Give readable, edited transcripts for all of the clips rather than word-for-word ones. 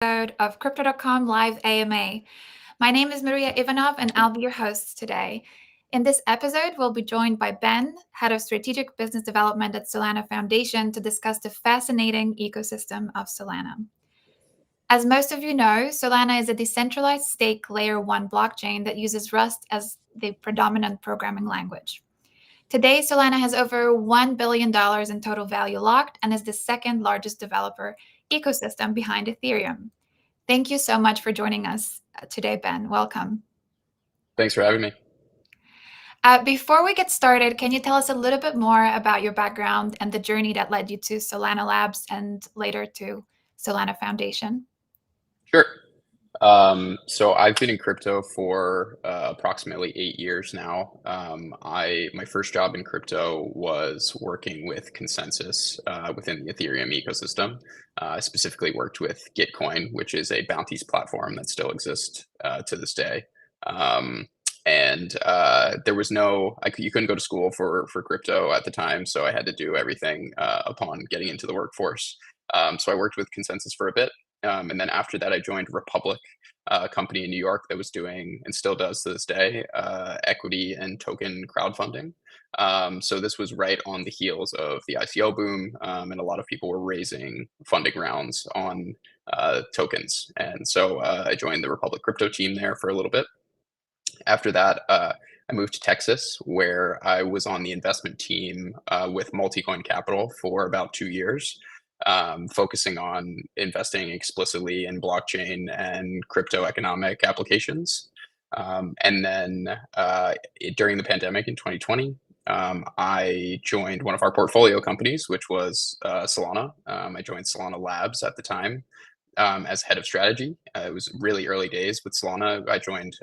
episode of Crypto.com Live AMA. My name is Maria Ivanov, and I'll be your host today. In this episode, we'll be joined by Ben, Head of Strategic Business Development at Solana Foundation, to discuss the fascinating ecosystem of Solana. As most of you know, Solana is a decentralized stake layer 1 blockchain that uses Rust as the predominant programming language. Today, Solana has over $1 billion in total value locked and is the second largest developer ecosystem behind Ethereum. Thank you so much for joining us today, Ben. Welcome. Thanks for having me. Before we get started, can you tell us a little bit more about your background and the journey that led you to Solana Labs and later to Solana Foundation? Sure. So I've been in crypto for approximately 8 years now. My first job in crypto was working with Consensus within the Ethereum ecosystem. I specifically worked with Gitcoin, which is a bounties platform that still exists to this day. And there was you couldn't go to school for crypto at the time, so I had to do everything upon getting into the workforce. So I worked with Consensus for a bit. And then after that, I joined Republic, a company in New York that was doing, and still does to this day, equity and token crowdfunding. So this was right on the heels of the ICO boom, and a lot of people were raising funding rounds on tokens. And so I joined the Republic crypto team there for a little bit. After that, I moved to Texas, where I was on the investment team with Multicoin Capital for about 2 years. Focusing on investing explicitly in blockchain and crypto economic applications. And then during the pandemic in 2020, I joined one of our portfolio companies, which was Solana. I joined Solana Labs at the time as head of strategy. It was really early days with Solana. I joined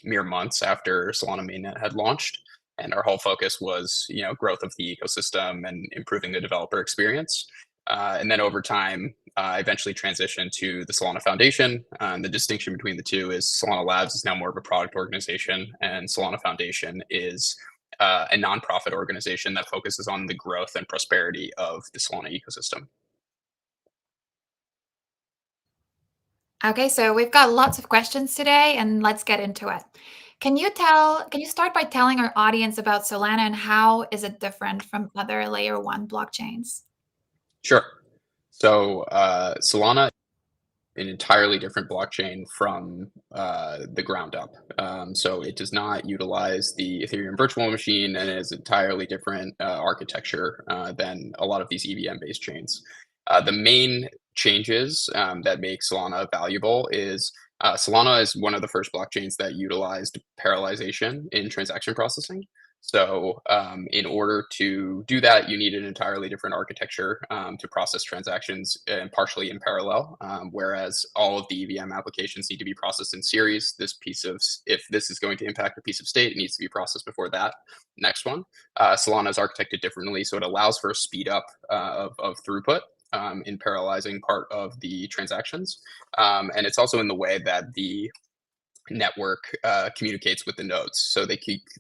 mere months after Solana mainnet had launched. And our whole focus was, growth of the ecosystem and improving the developer experience. And then over time, I eventually transitioned to the Solana Foundation. The distinction between the two is Solana Labs is now more of a product organization, and Solana Foundation is a nonprofit organization that focuses on the growth and prosperity of the Solana ecosystem. Okay, so we've got lots of questions today, and let's get into it. Can you start by telling our audience about Solana and how is it different from other layer 1 blockchains? Sure. So Solana, an entirely different blockchain from the ground up. So it does not utilize the Ethereum virtual machine, and it is entirely different architecture than a lot of these EVM-based chains. The main changes that make Solana valuable is Solana is one of the first blockchains that utilized parallelization in transaction processing. So in order to do that, you need an entirely different architecture to process transactions partially in parallel, whereas all of the EVM applications need to be processed in series. If this is going to impact a piece of state, it needs to be processed before that next one. Solana is architected differently, so it allows for a speed up of throughput in parallelizing part of the transactions. And it's also in the way that the network communicates with the nodes. So they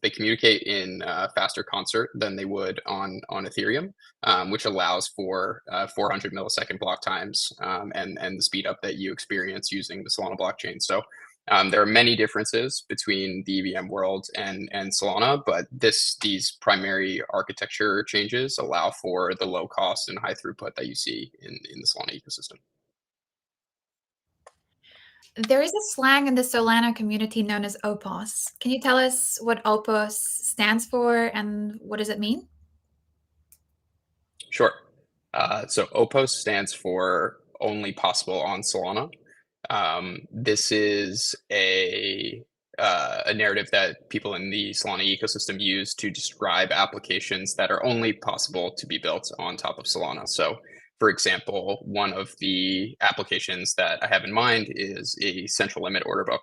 communicate in faster concert than they would on Ethereum, which allows for 400 millisecond block times and the speed up that you experience using the Solana blockchain. So there are many differences between the EVM world and Solana, but these primary architecture changes allow for the low cost and high throughput that you see in the Solana ecosystem. There is a slang in the Solana community known as OPOS. Can you tell us what OPOS stands for and what does it mean? Sure. So OPOS stands for Only Possible on Solana. This is a narrative that people in the Solana ecosystem use to describe applications that are only possible to be built on top of Solana. So, for example, one of the applications that I have in mind is a central limit order book.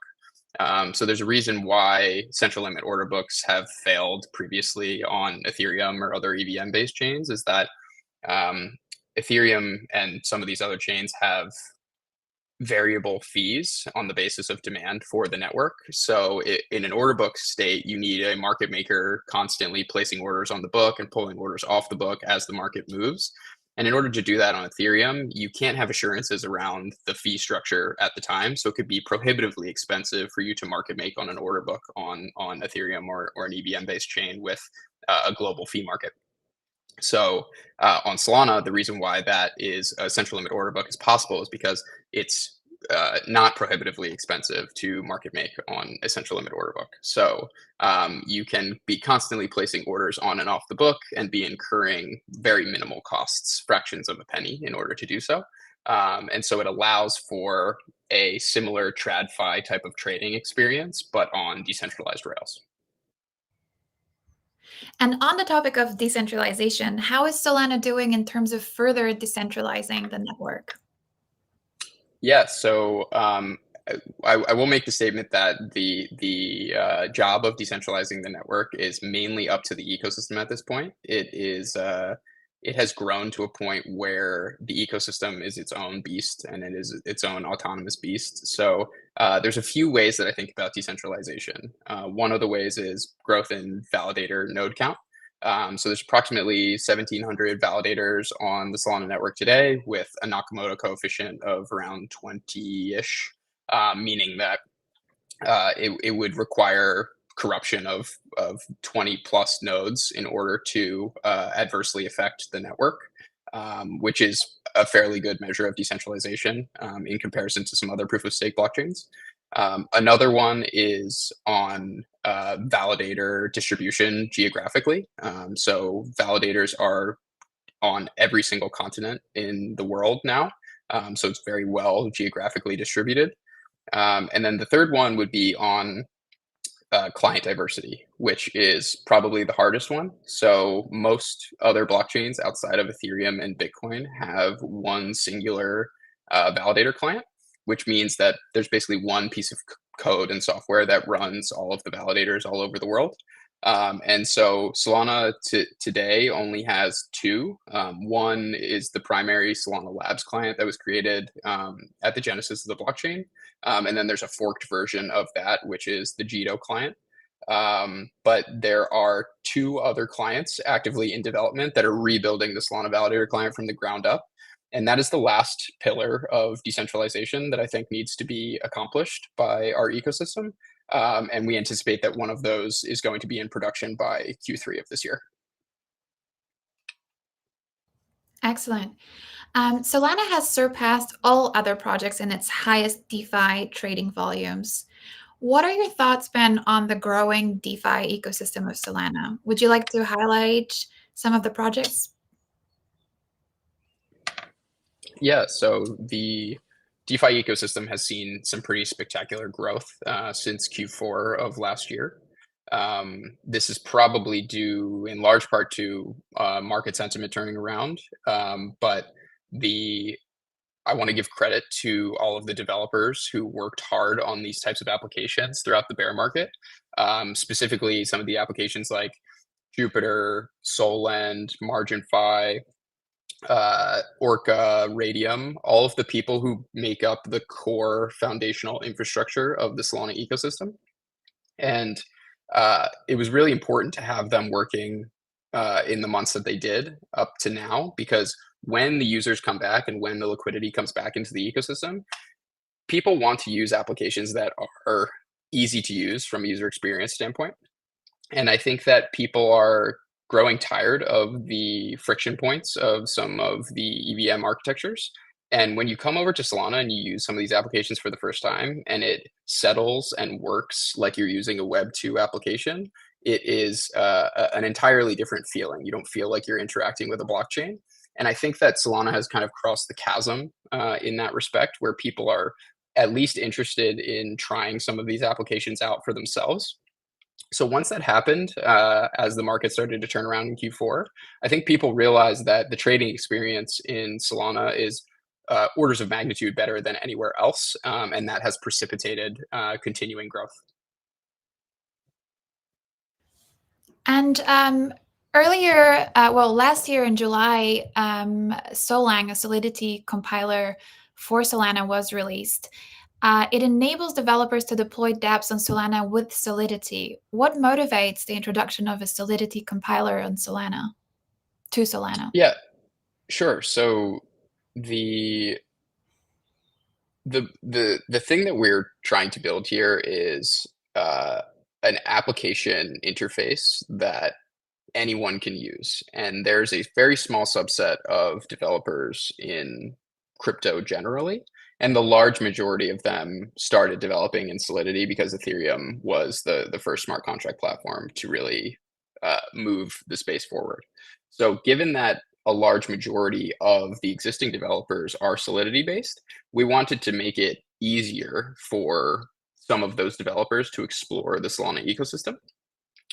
So there's a reason why central limit order books have failed previously on Ethereum or other EVM-based chains, is that Ethereum and some of these other chains have variable fees on the basis of demand for the network. So in an order book state, you need a market maker constantly placing orders on the book and pulling orders off the book as the market moves. And in order to do that on Ethereum, you can't have assurances around the fee structure at the time. So it could be prohibitively expensive for you to market make on an order book on Ethereum or an EVM based chain with a global fee market. So on Solana, the reason why that is a central limit order book is possible is because it's not prohibitively expensive to market make on a central limit order book. So you can be constantly placing orders on and off the book and be incurring very minimal costs, fractions of a penny, in order to do so. And so it allows for a similar TradFi type of trading experience, but on decentralized rails. And on the topic of decentralization, how is Solana doing in terms of further decentralizing the network? Yeah, so I will make the statement that the job of decentralizing the network is mainly up to the ecosystem at this point. It has grown to a point where the ecosystem is its own beast and it is its own autonomous beast. So there's a few ways that I think about decentralization. One of the ways is growth in validator node count. So there's approximately 1,700 validators on the Solana network today, with a Nakamoto coefficient of around 20-ish, meaning that it would require corruption of 20 plus nodes in order to adversely affect the network, which is a fairly good measure of decentralization in comparison to some other proof of stake blockchains. Another one is on validator distribution geographically. So validators are on every single continent in the world now. So it's very well geographically distributed. And then the third one would be on client diversity, which is probably the hardest one. So most other blockchains outside of Ethereum and Bitcoin have one singular validator client, which means that there's basically one piece of code and software that runs all of the validators all over the world. And so Solana today only has two. One is the primary Solana Labs client that was created at the genesis of the blockchain. And then there's a forked version of that, which is the Jito client. But there are two other clients actively in development that are rebuilding the Solana validator client from the ground up. And that is the last pillar of decentralization that I think needs to be accomplished by our ecosystem. And we anticipate that one of those is going to be in production by Q3 of this year. Excellent. Solana has surpassed all other projects in its highest DeFi trading volumes. What are your thoughts, Ben, on the growing DeFi ecosystem of Solana? Would you like to highlight some of the projects? Yeah, so the DeFi ecosystem has seen some pretty spectacular growth since Q4 of last year. This is probably due in large part to market sentiment turning around, but I want to give credit to all of the developers who worked hard on these types of applications throughout the bear market. Specifically, some of the applications like Jupiter, Solend, MarginFi, Orca, Radium, all of the people who make up the core foundational infrastructure of the Solana ecosystem. And it was really important to have them working in the months that they did up to now, because when the users come back and when the liquidity comes back into the ecosystem, people want to use applications that are easy to use from a user experience standpoint. And I think that people are growing tired of the friction points of some of the EVM architectures. And when you come over to Solana and you use some of these applications for the first time and it settles and works like you're using a Web 2 application, it is an entirely different feeling. You don't feel like you're interacting with a blockchain. And I think that Solana has kind of crossed the chasm in that respect, where people are at least interested in trying some of these applications out for themselves. So once that happened, as the market started to turn around in Q4, I think people realized that the trading experience in Solana is orders of magnitude better than anywhere else, and that has precipitated continuing growth. And last year in July, Solang, a Solidity Compiler for Solana, was released. It enables developers to deploy dApps on Solana with Solidity. What motivates the introduction of a Solidity compiler on Solana to Solana? Yeah, Sure. So the the thing that we're trying to build here is an application interface that anyone can use. And there's a very small subset of developers in crypto generally. And the large majority of them started developing in Solidity because Ethereum was the first smart contract platform to really move the space forward. So, given that a large majority of the existing developers are Solidity based, we wanted to make it easier for some of those developers to explore the Solana ecosystem.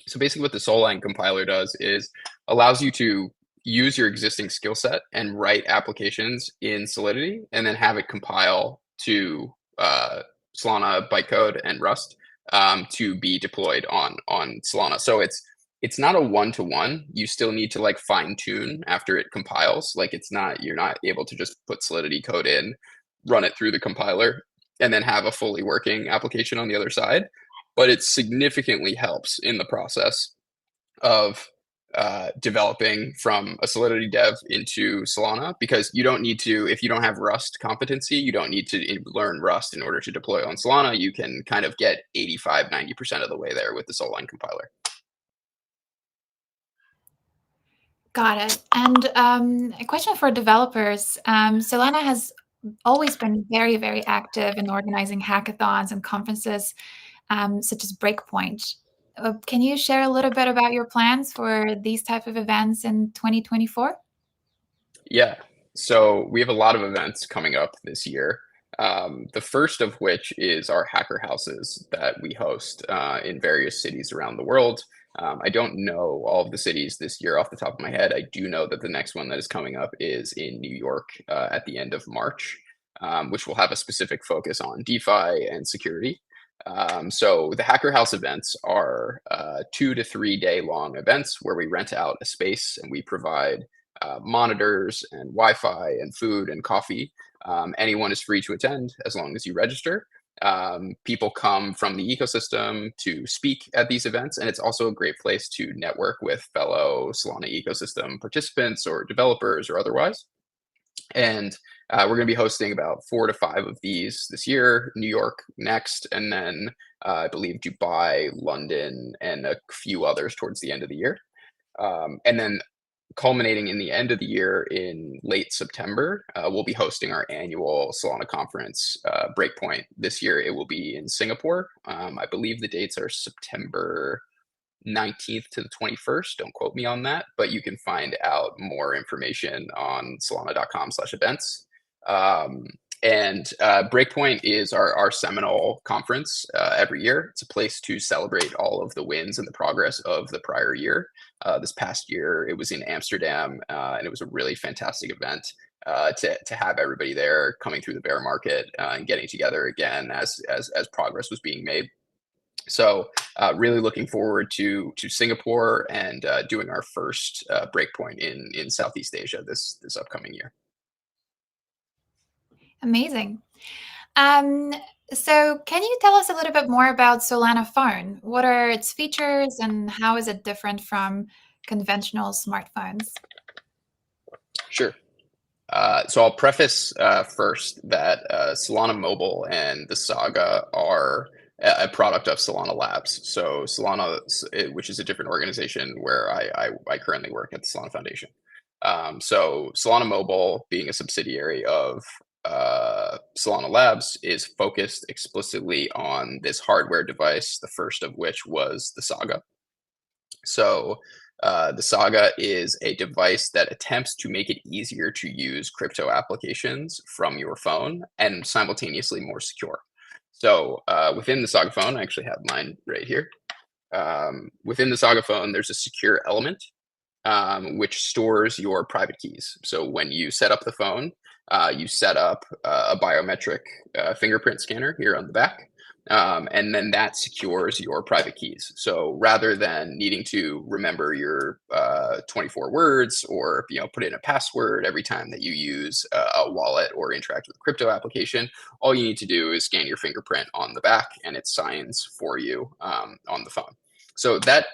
So basically what the Solidity Compiler does is allows you to use your existing skill set and write applications in Solidity and then have it compile to Solana bytecode and Rust to be deployed on Solana. So it's not a one-to-one. You still need to like fine tune after it compiles. Like it's not, you're not able to just put Solidity code in, run it through the compiler, and then have a fully working application on the other side, but it significantly helps in the process of developing from a Solidity dev into Solana, because you don't need to, if you don't have Rust competency, you don't need to learn Rust in order to deploy on Solana. You can kind of get 85–90% of the way there with the Solana compiler. Got it. And a question for developers. Solana has always been very, very active in organizing hackathons and conferences, such as Breakpoint. Can you share a little bit about your plans for these type of events in 2024? Yeah. So we have a lot of events coming up this year. The first of which is our hacker houses that we host in various cities around the world. I don't know all of the cities this year off the top of my head. I do know that the next one that is coming up is in New York at the end of March, which will have a specific focus on DeFi and security. So the Hacker House events are 2 to 3 day long events where we rent out a space and we provide monitors and Wi-Fi and food and coffee. Anyone is free to attend as long as you register. People come from the ecosystem to speak at these events, and it's also a great place to network with fellow Solana ecosystem participants or developers or otherwise. And we're going to be hosting about 4 to 5 of these this year, New York next, and then I believe Dubai, London, and a few others towards the end of the year. And then culminating in the end of the year in late September, we'll be hosting our annual Solana conference, Breakpoint. This year it will be in Singapore. I believe the dates are September 19th to the 21st. Don't quote me on that, but you can find out more information on solana.com/events. And Breakpoint is our seminal conference every year. It's a place to celebrate all of the wins and the progress of the prior year. This past year, it was in Amsterdam, and it was a really fantastic event to have everybody there coming through the bear market and getting together again as progress was being made. So really looking forward to Singapore and doing our first Breakpoint in Southeast Asia this upcoming year. Amazing. Um, so can you tell us a little bit more about Solana Phone? What are its features and how is it different from conventional smartphones? Sure. So I'll preface first that Solana Mobile and the Saga are a product of Solana Labs. So Solana, which is a different organization where I currently work at the Solana Foundation. So Solana Mobile, being a subsidiary of Solana Labs, is focused explicitly on this hardware device, the first of which was the Saga. So the Saga is a device that attempts to make it easier to use crypto applications from your phone and simultaneously more secure. So within the Saga phone, I actually have mine right here. Within the Saga phone, there's a secure element which stores your private keys. So when you set up the phone, you set up a biometric fingerprint scanner here on the back. And then that secures your private keys. So rather than needing to remember your 24 words or put in a password every time that you use a wallet or interact with a crypto application, all you need to do is scan your fingerprint on the back and it signs for you on the phone. So that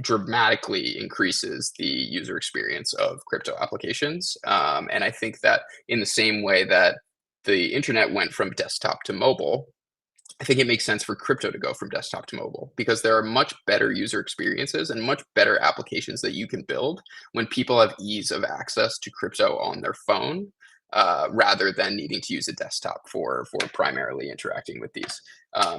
dramatically increases the user experience of crypto applications. And I think that in the same way that the internet went from desktop to mobile, I think it makes sense for crypto to go from desktop to mobile because there are much better user experiences and much better applications that you can build when people have ease of access to crypto on their phone, rather than needing to use a desktop for primarily interacting with these.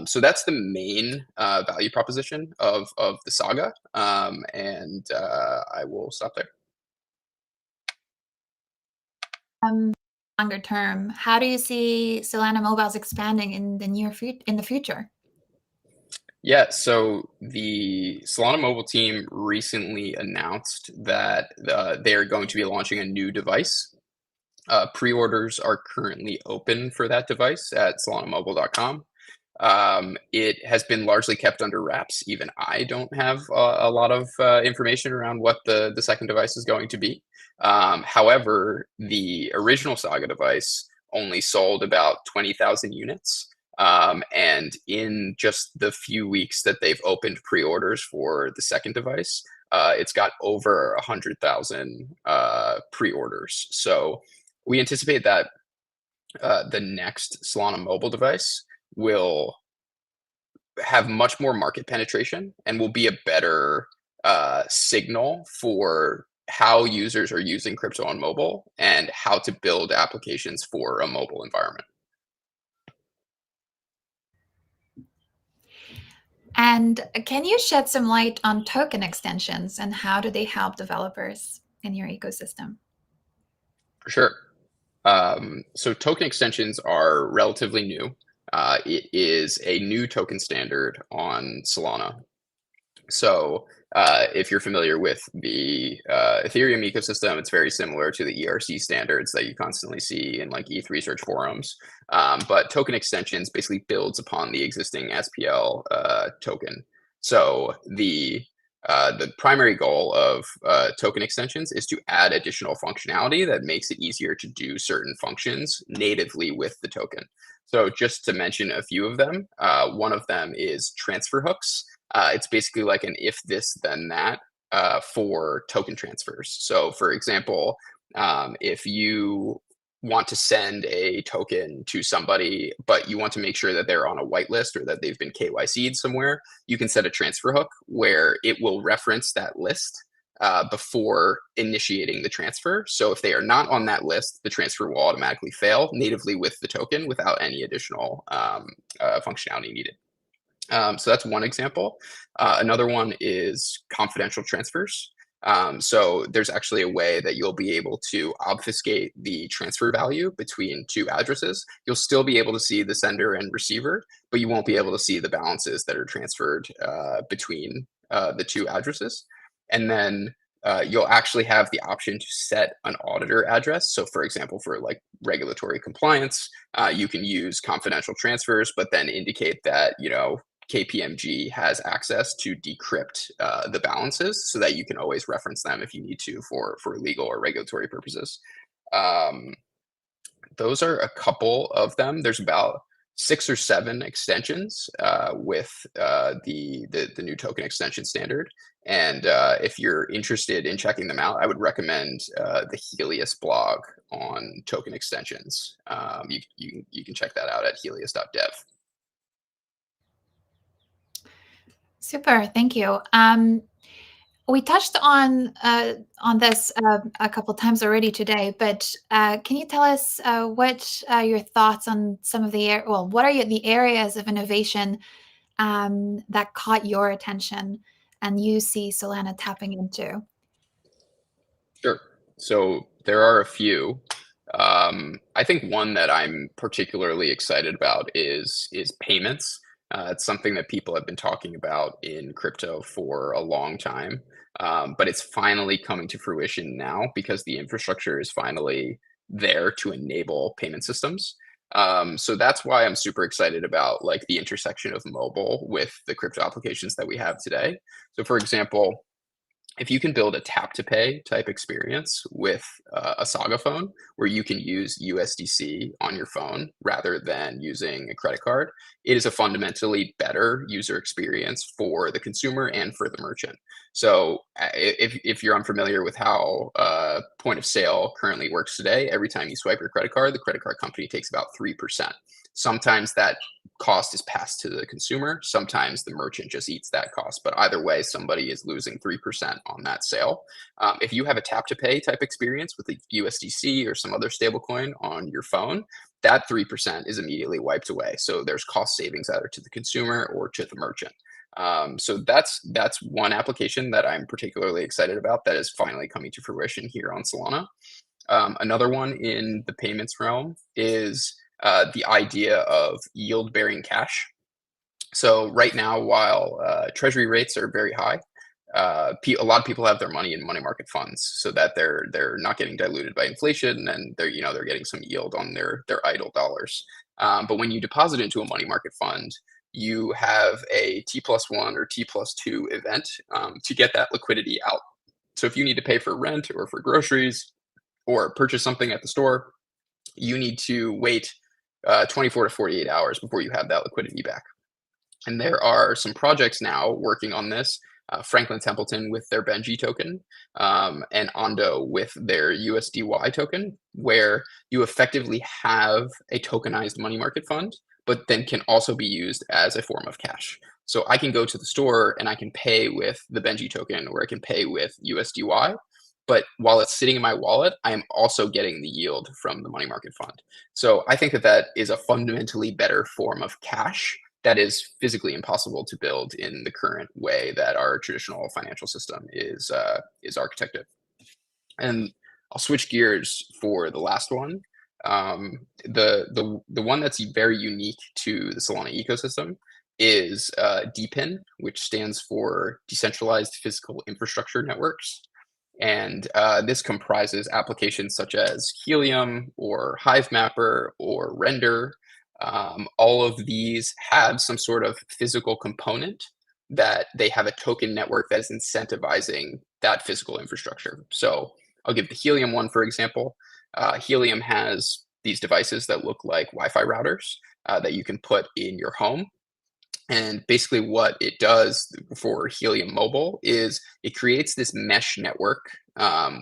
So that's the main value proposition of the saga, and I will stop there. Um, Longer term, how do you see Solana mobiles expanding in the in the future? Yeah, so the Solana mobile team recently announced that they are going to be launching a new device. Pre-orders are currently open for that device at solanamobile.com. It has been largely kept under wraps. Even I don't have a lot of information around what the second device is going to be. However, the original Saga device only sold about 20,000 units. And in just the few weeks that they've opened pre-orders for the second device, it's got over 100,000 pre-orders. So we anticipate that the next Solana mobile device will have much more market penetration and will be a better signal for how users are using crypto on mobile and how to build applications for a mobile environment. And can you shed some light on token extensions and how do they help developers in your ecosystem? For sure. So token extensions are relatively new. It is a new token standard on Solana. So if you're familiar with the Ethereum ecosystem, it's very similar to the ERC standards that you constantly see in like ETH research forums. But token extensions basically builds upon the existing SPL token. So the primary goal of token extensions is to add additional functionality that makes it easier to do certain functions natively with the token. So just to mention a few of them, one of them is transfer hooks. It's basically like an if this then that for token transfers. So for example, if you want to send a token to somebody, but you want to make sure that they're on a whitelist or that they've been KYC'd somewhere, you can set a transfer hook where it will reference that list before initiating the transfer. So if they are not on that list, the transfer will automatically fail natively with the token without any additional functionality needed. So that's one example. Another one is confidential transfers. So there's actually a way that you'll be able to obfuscate the transfer value between two addresses. You'll still be able to see the sender and receiver, but you won't be able to see the balances that are transferred between the two addresses. And then you'll actually have the option to set an auditor address. So for example, for like regulatory compliance, you can use confidential transfers, but then indicate that, KPMG has access to decrypt the balances so that you can always reference them if you need to for legal or regulatory purposes. Um, those are a couple of them. There's about 6 or 7 extensions with the new token extension standard. And if you're interested in checking them out, I would recommend the Helios blog on token extensions. You can check that out at helios.dev. Super, thank you. We touched on this a couple times already today, but can you tell us what your thoughts on some of what are the areas of innovation that caught your attention and you see Solana tapping into? Sure. So there are a few. I think one that I'm particularly excited about is payments. It's something that people have been talking about in crypto for a long time, but it's finally coming to fruition now because the infrastructure is finally there to enable payment systems. So that's why I'm super excited about like the intersection of mobile with the crypto applications that we have today. So for example, if you can build a tap to pay type experience with a Saga phone where you can use USDC on your phone rather than using a credit card, it is a fundamentally better user experience for the consumer and for the merchant. So if you're unfamiliar with how point of sale currently works today, every time you swipe your credit card, the credit card company takes about 3%. Sometimes that cost is passed to the consumer. Sometimes the merchant just eats that cost. But either way, somebody is losing 3% on that sale. If you have a tap to pay type experience with a USDC or some other stablecoin on your phone, that 3% is immediately wiped away. So there's cost savings either to the consumer or to the merchant. So that's one application that I'm particularly excited about that is finally coming to fruition here on Solana. Another one in the payments realm is the idea of yield bearing cash. So right now, while treasury rates are very high, a lot of people have their money in money market funds so that they're not getting diluted by inflation, and they're getting some yield on their idle dollars. But when you deposit into a money market fund, you have a T+1 or T+2 event to get that liquidity out. So if you need to pay for rent or for groceries or purchase something at the store, you need to wait 24 to 48 hours before you have that liquidity back. And there are some projects now working on this. Franklin Templeton with their Benji token, and Ondo with their USDY token, where you effectively have a tokenized money market fund, but then can also be used as a form of cash. So I can go to the store and I can pay with the Benji token, or I can pay with USDY. But while it's sitting in my wallet, I am also getting the yield from the money market fund. So I think that that is a fundamentally better form of cash that is physically impossible to build in the current way that our traditional financial system is architected. And I'll switch gears for the last one. The one that's very unique to the Solana ecosystem is DePIN, which stands for Decentralized Physical Infrastructure Networks. And this comprises applications such as Helium or Hivemapper or Render. All of these have some sort of physical component that they have a token network that is incentivizing that physical infrastructure. So I'll give the Helium one, for example. Helium has these devices that look like Wi-Fi routers that you can put in your home. And basically what it does for Helium Mobile is it creates this mesh network,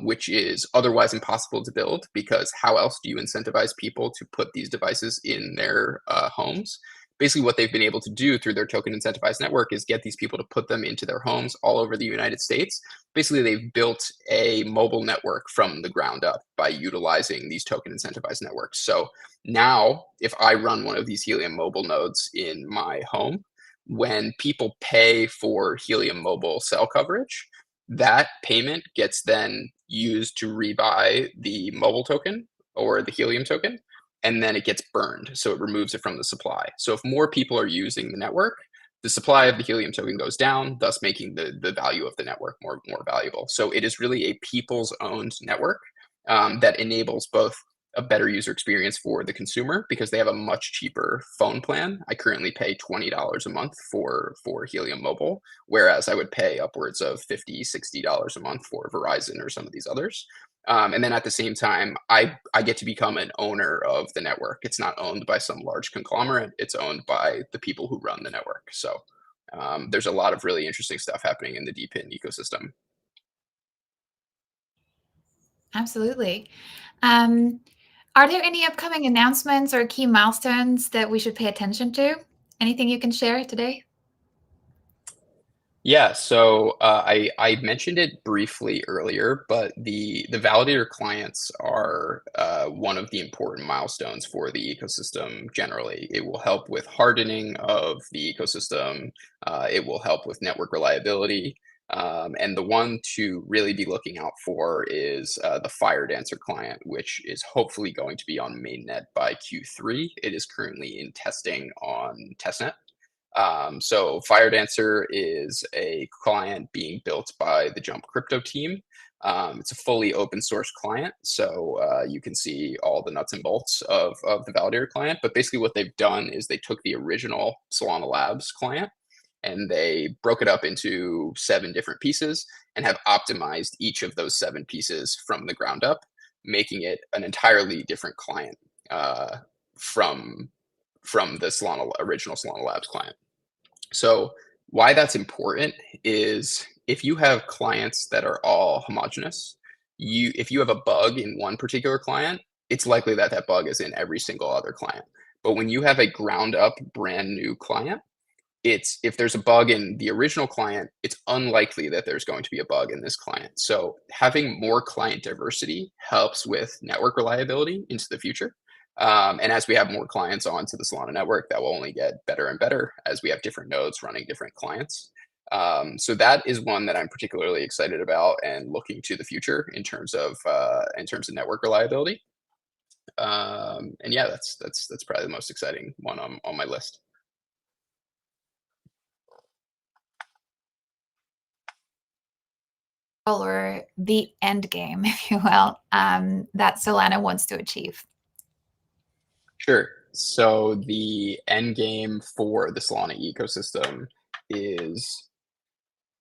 which is otherwise impossible to build, because how else do you incentivize people to put these devices in their homes? Basically what they've been able to do through their token incentivized network is get these people to put them into their homes all over the United States. Basically, they've built a mobile network from the ground up by utilizing these token incentivized networks. So now if I run one of these Helium mobile nodes in my home, when people pay for Helium mobile cell coverage, that payment gets then used to rebuy the mobile token or the Helium token, and then it gets burned. So it removes it from the supply. So if more people are using the network, the supply of the Helium token goes down, thus making the value of the network more valuable. So it is really a people's owned network that enables both a better user experience for the consumer because they have a much cheaper phone plan. I currently pay $20 a month for Helium Mobile, whereas I would pay upwards of $50, $60 a month for Verizon or some of these others. And then at the same time, I get to become an owner of the network. It's not owned by some large conglomerate. It's owned by the people who run the network. So there's a lot of really interesting stuff happening in the DePIN ecosystem. Absolutely. Um, are there any upcoming announcements or key milestones that we should pay attention to? Anything you can share today? Yeah, so I mentioned it briefly earlier, but the validator clients are one of the important milestones for the ecosystem generally. It will help with hardening of the ecosystem. It will help with network reliability. And the one to really be looking out for is the Fire Dancer client, which is hopefully going to be on mainnet by Q3. It is currently in testing on testnet. So Fire Dancer is a client being built by the Jump Crypto team. It's a fully open source client, so you can see all the nuts and bolts of the validator client. But basically what they've done is they took the original Solana Labs client and they broke it up into 7 different pieces and have optimized each of those 7 pieces from the ground up, making it an entirely different client from the original Solana Labs client. So why that's important is if you have clients that are all homogeneous, if you have a bug in one particular client, it's likely that that bug is in every single other client. But when you have a ground up brand new client, it's if there's a bug in the original client, it's unlikely that there's going to be a bug in this client. So having more client diversity helps with network reliability into the future. And as we have more clients onto the Solana network, that will only get better and better as we have different nodes running different clients. So that is one that I'm particularly excited about and looking to the future in terms of network reliability. And yeah, that's probably the most exciting one on my list. Or the end game, if you will, that Solana wants to achieve? Sure. So the end game for the Solana ecosystem is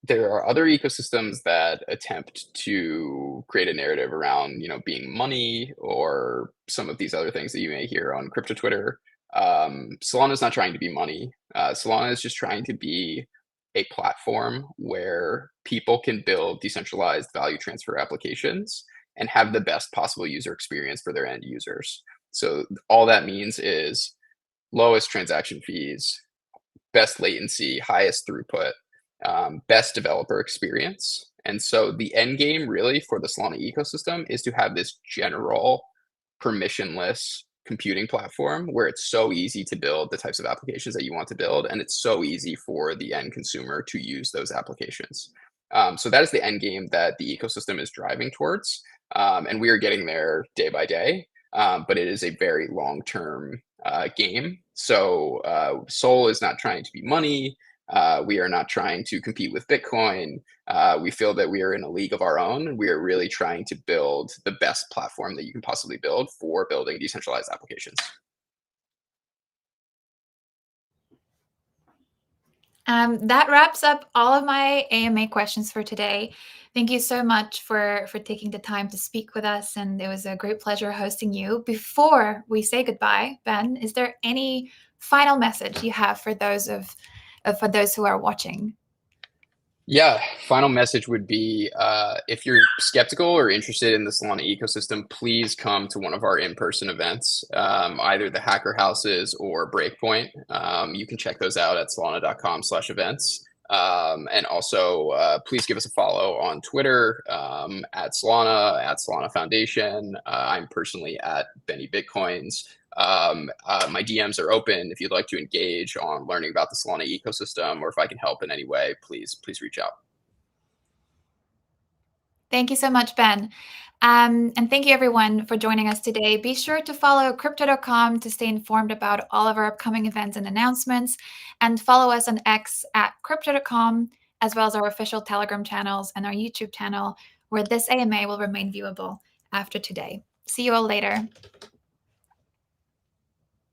there are other ecosystems that attempt to create a narrative around, being money or some of these other things that you may hear on crypto Twitter. Solana is not trying to be money. Solana is just trying to be a platform where people can build decentralized value transfer applications and have the best possible user experience for their end users. So all that means is lowest transaction fees, best latency, highest throughput, best developer experience. And so the end game really for the Solana ecosystem is to have this general permissionless computing platform where it's so easy to build the types of applications that you want to build, and it's so easy for the end consumer to use those applications. So that is the end game that the ecosystem is driving towards, and we are getting there day by day. But it is a very long-term game. So Sol is not trying to be money. We are not trying to compete with Bitcoin. We feel that we are in a league of our own, and we are really trying to build the best platform that you can possibly build for building decentralized applications. That wraps up all of my AMA questions for today. Thank you so much for taking the time to speak with us, and it was a great pleasure hosting you. Before we say goodbye, Ben, is there any final message you have for those who are watching? Yeah, final message would be if you're skeptical or interested in the Solana ecosystem, please come to one of our in-person events, either the Hacker Houses or Breakpoint. You can check those out at solana.com/events. And also, please give us a follow on Twitter at Solana Foundation. I'm personally at Benny Bitcoins. My DMs are open if you'd like to engage on learning about the Solana ecosystem, or if I can help in any way, please reach out. Thank you so much, Ben. And thank you everyone for joining us today. Be sure to follow crypto.com to stay informed about all of our upcoming events and announcements, and follow us on X at crypto.com, as well as our official Telegram channels and our YouTube channel, where this AMA will remain viewable after today. See you all later.